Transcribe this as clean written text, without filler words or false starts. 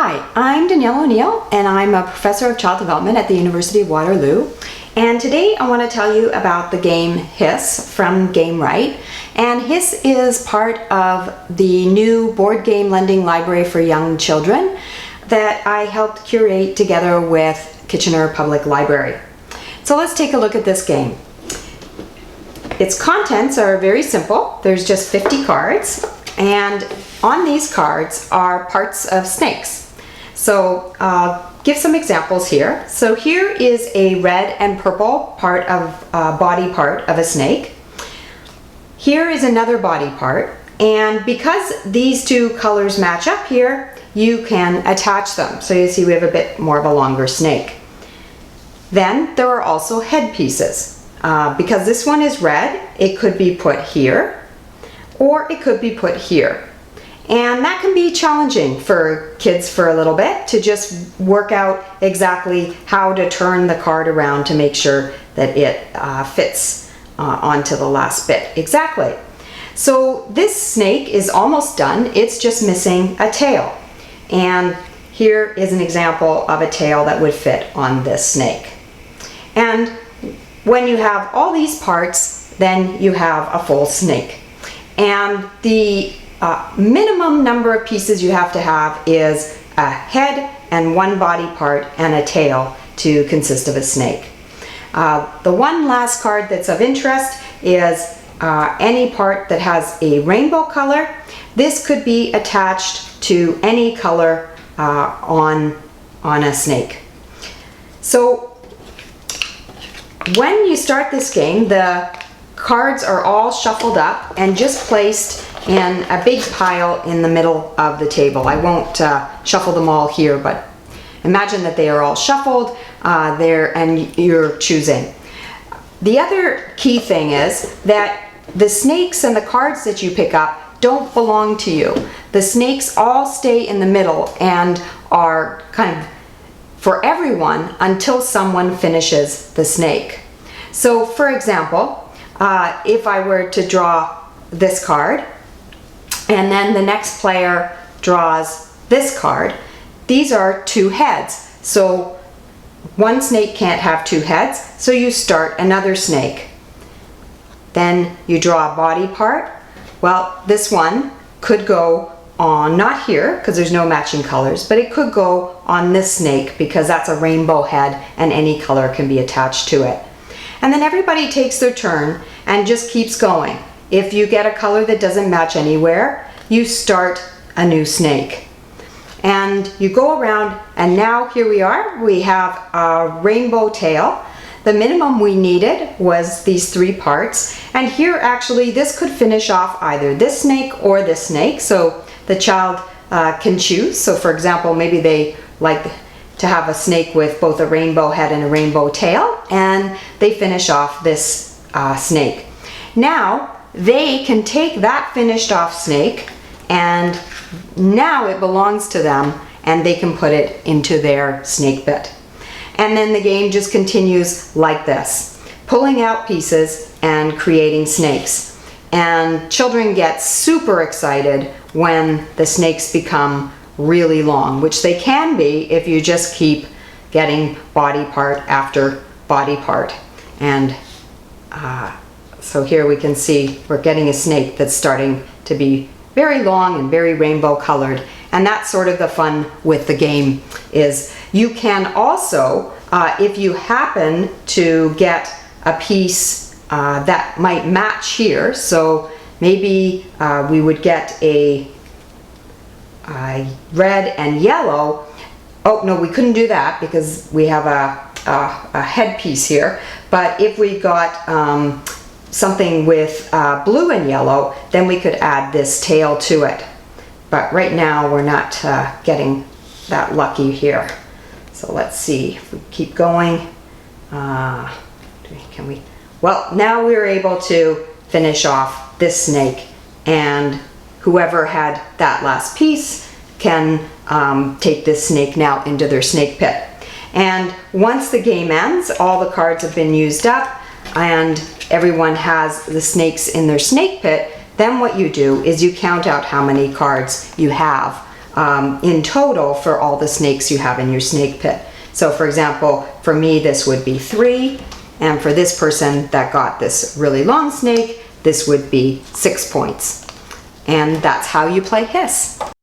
Hi, I'm Danielle O'Neill and I'm a professor of child development at the University of Waterloo. And today I want to tell you about the game Hiss from Gamewright. And Hiss is part of the new board game lending library for young children that I helped curate together with Kitchener Public Library. So let's take a look at this game. Its contents are very simple. There's just 50 cards, and on these cards are parts of snakes. So I'll give some examples here. So here is a red and purple part of body part of a snake. Here is another body part, and because these two colors match up here, you can attach them. So you see we have a bit more of a longer snake. Then there are also head pieces. Because this one is red, it could be put here, or it could be put here. And that can be challenging for kids for a little bit, to just work out exactly how to turn the card around to make sure that it fits onto the last bit exactly. So this snake is almost done. It's just missing a tail. And here is an example of a tail that would fit on this snake. And when you have all these parts, then you have a full snake. And the minimum number of pieces you have to have is a head and one body part and a tail to consist of a snake. The one last card that's of interest is any part that has a rainbow color. This could be attached to any color on a snake. So when you start this game, the cards are all shuffled up and just placed in a big pile in the middle of the table. I won't shuffle them all here, but imagine that they are all shuffled there and you're choosing. The other key thing is that the snakes and the cards that you pick up don't belong to you. The snakes all stay in the middle and are kind of for everyone until someone finishes the snake. So for example, if I were to draw this card, and then the next player draws this card, these are two heads. So one snake can't have two heads, so you start another snake. Then you draw a body part. Well, this one could go on, not here, because there's no matching colors, but it could go on this snake because that's a rainbow head and any color can be attached to it. And then everybody takes their turn and just keeps going. If you get a color that doesn't match anywhere, you start a new snake. And you go around, and now here we are. We have a rainbow tail. The minimum we needed was these three parts. And here actually this could finish off either this snake or this snake. So the child can choose. So for example, maybe they like to have a snake with both a rainbow head and a rainbow tail, and they finish off this snake. Now they can take that finished off snake, and now it belongs to them, and they can put it into their snake pit. And then the game just continues like this, pulling out pieces and creating snakes. And children get super excited when the snakes become really long, which they can be if you just keep getting body part after body part. And so here we can see we're getting a snake that's starting to be very long and very rainbow colored. And that's sort of the fun with the game, is you can also, if you happen to get a piece that might match here, so maybe we would get a red and yellow. Oh no, we couldn't do that because we have a head piece here. But if we got something with blue and yellow, then we could add this tail to it. But right now we're not getting that lucky here. So let's see if we keep going. Can we? Well, now we're able to finish off this snake, and whoever had that last piece can take this snake now into their snake pit. And once the game ends, all the cards have been used up and everyone has the snakes in their snake pit, then what you do is you count out how many cards you have in total for all the snakes you have in your snake pit. So for example, for me this would be 3, and for this person that got this really long snake, this would be 6 points. And that's how you play Hiss.